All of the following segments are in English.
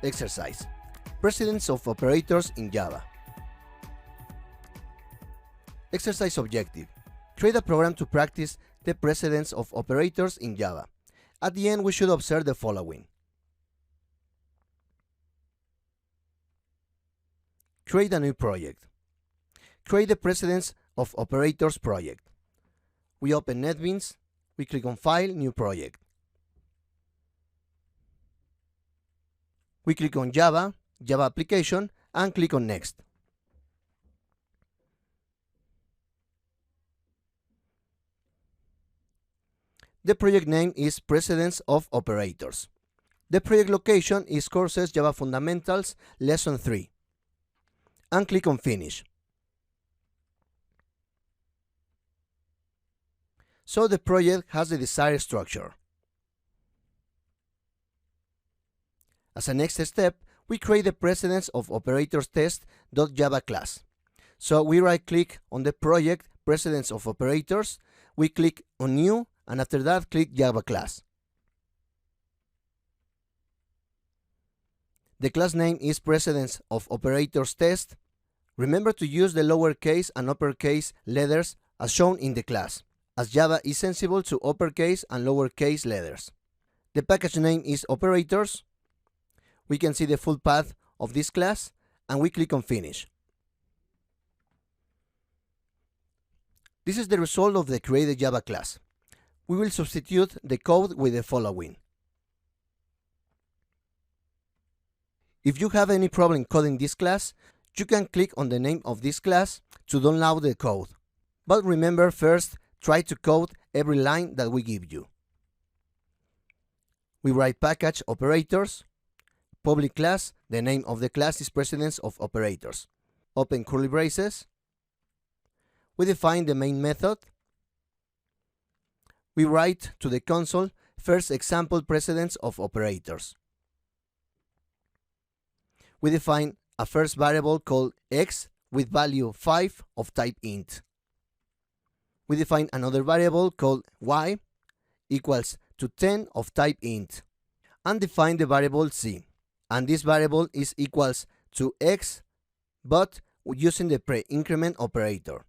Exercise Precedence of Operators in Java. Exercise objective: create a program to practice the precedence of operators in Java. At the end, we should observe the following. Create a new project. Create the precedence of operators project. We open NetBeans, we click on File, New Project. We click on Java, Java Application, and click on Next. The project name is Precedence of Operators. The project location is Courses Java Fundamentals, Lesson 3. And click on Finish. So the project has the desired structure. As a next step, we create the precedence of operators test.java class. So we right-click on the project Precedence of Operators, we click on New, and after that click Java class. The class name is Precedence of Operators Test. Remember to use the lowercase and uppercase letters as shown in the class, as Java is sensible to uppercase and lowercase letters. The package name is Operators. We can see the full path of this class, and we click on Finish. This is the result of the created Java class. We will substitute the code with the following. If you have any problem coding this class, you can click on the name of this class to download the code. But remember, first try to code every line that we give you. We write package operators, public class, the name of the class is Precedence of Operators. Open curly braces. We define the main method. We write to the console first example precedence of operators. We define a first variable called x with value 5 of type int. We define another variable called y equals to 10 of type int, and define the variable z. And this variable is equals to x, but using the pre-increment operator,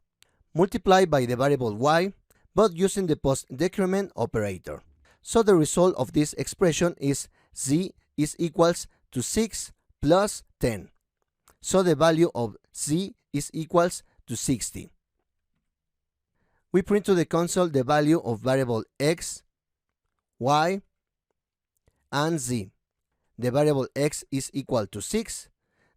multiplied by the variable y, but using the post-decrement operator. So the result of this expression is z is equals to 6 plus 10. So the value of z is equals to 60. We print to the console the value of variable x, y, and z. The variable x is equal to 6,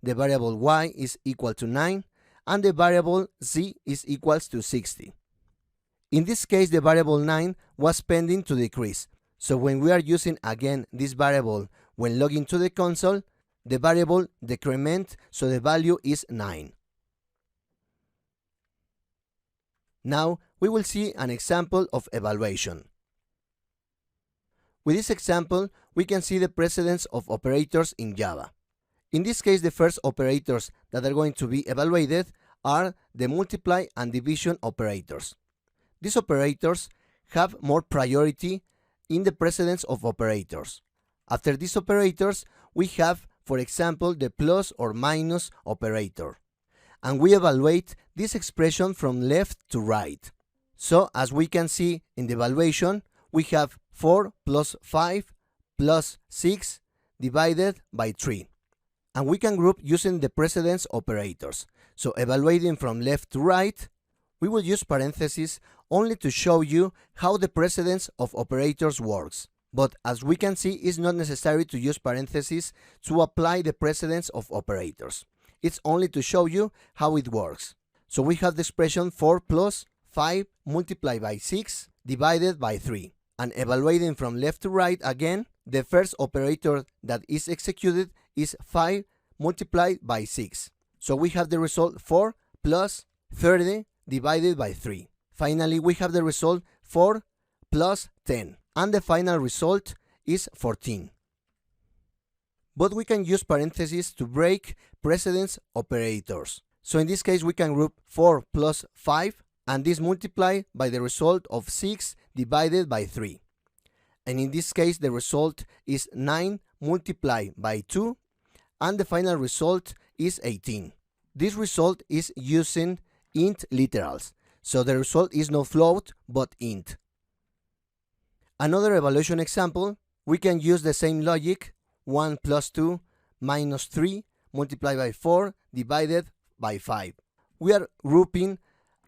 the variable y is equal to 9, and the variable z is equals to 60. In this case, the variable 9 was pending to decrease, so when we are using again this variable when logging to the console, the variable decrement, so the value is 9. Now we will see an example of evaluation. With this example, we can see the precedence of operators in Java. In this case, the first operators that are going to be evaluated are the multiply and division operators. These operators have more priority in the precedence of operators. After these operators, we have, for example, the plus or minus operator. And we evaluate this expression from left to right. So, as we can see in the evaluation, we have 4 plus 5 plus 6 divided by 3. And we can group using the precedence operators. So evaluating from left to right, we will use parentheses only to show you how the precedence of operators works. But as we can see, it's not necessary to use parentheses to apply the precedence of operators. It's only to show you how it works. So we have the expression 4 plus 5 multiplied by 6 divided by 3. And evaluating from left to right again, the first operator that is executed is 5 multiplied by 6. So we have the result 4 plus 30 divided by 3. Finally, we have the result 4 plus 10. And the final result is 14. But we can use parentheses to break precedence operators. So in this case, we can group 4 plus 5, and this multiplied by the result of 6 divided by 3. And in this case, the result is 9 multiplied by 2, and the final result is 18. This result is using int literals, so the result is not float but int. Another evaluation example, we can use the same logic, 1 plus 2 minus 3 multiplied by 4 divided by 5. We are grouping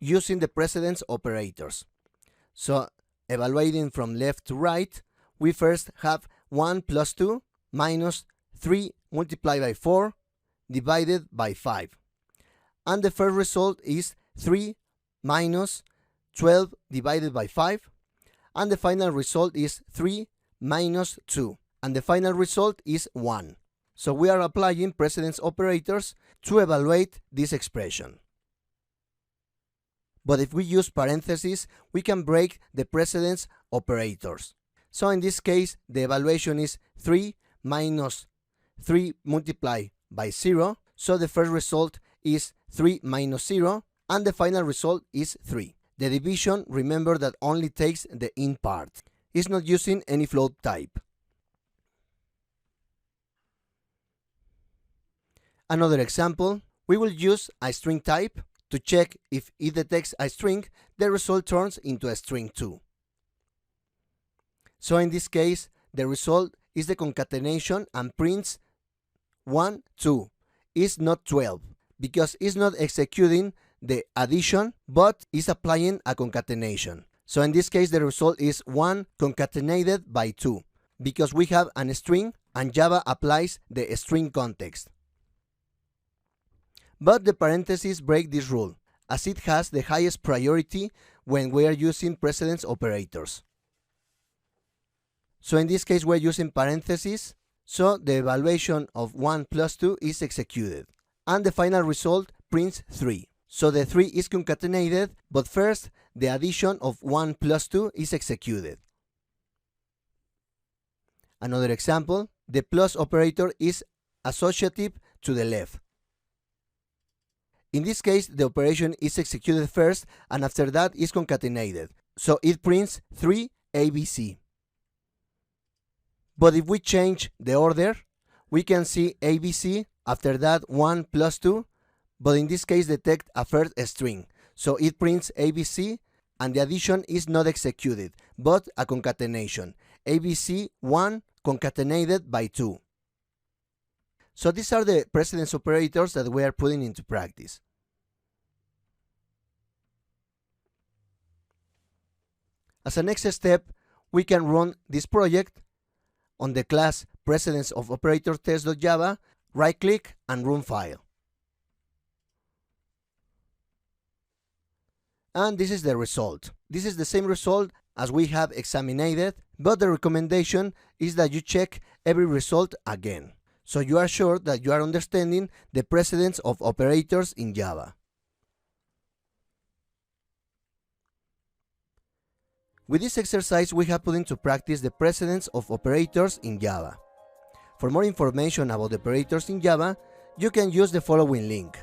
using the precedence operators. So evaluating from left to right, we first have 1 plus 2 minus 3 multiplied by 4 divided by 5. And the first result is 3 minus 12 divided by 5. And the final result is 3 minus 2. And the final result is 1. So we are applying precedence operators to evaluate this expression. But if we use parentheses, we can break the precedence operators. So in this case, the evaluation is 3 minus 3 multiplied by 0. So the first result is 3 minus 0, and the final result is 3. The division, remember that only takes the int part. It's not using any float type. Another example, we will use a string type to check if it detects a string, the result turns into a string too. So in this case, the result is the concatenation and prints 1, 2. It's not 12 because it's not executing the addition but is applying a concatenation. So in this case, the result is 1 concatenated by 2 because we have a string and Java applies the string context. But the parentheses break this rule, as it has the highest priority when we are using precedence operators. So in this case, we're using parentheses, so the evaluation of 1 plus 2 is executed. And the final result prints 3. So the 3 is concatenated, but first the addition of 1 plus 2 is executed. Another example, the plus operator is associative to the left. In this case, the operation is executed first and after that is concatenated. So it prints 3 ABC. But if we change the order, we can see ABC, after that 1 plus 2, but in this case detect a first string. So it prints ABC and the addition is not executed, but a concatenation. ABC 1 concatenated by 2. So these are the precedence operators that we are putting into practice. As a next step, we can run this project on the class precedence of operator test.java, right-click and run file. And this is the result. This is the same result as we have examined, but the recommendation is that you check every result again, so you are sure that you are understanding the precedence of operators in Java. With this exercise, we have put into practice the precedence of operators in Java. For more information about operators in Java, you can use the following link.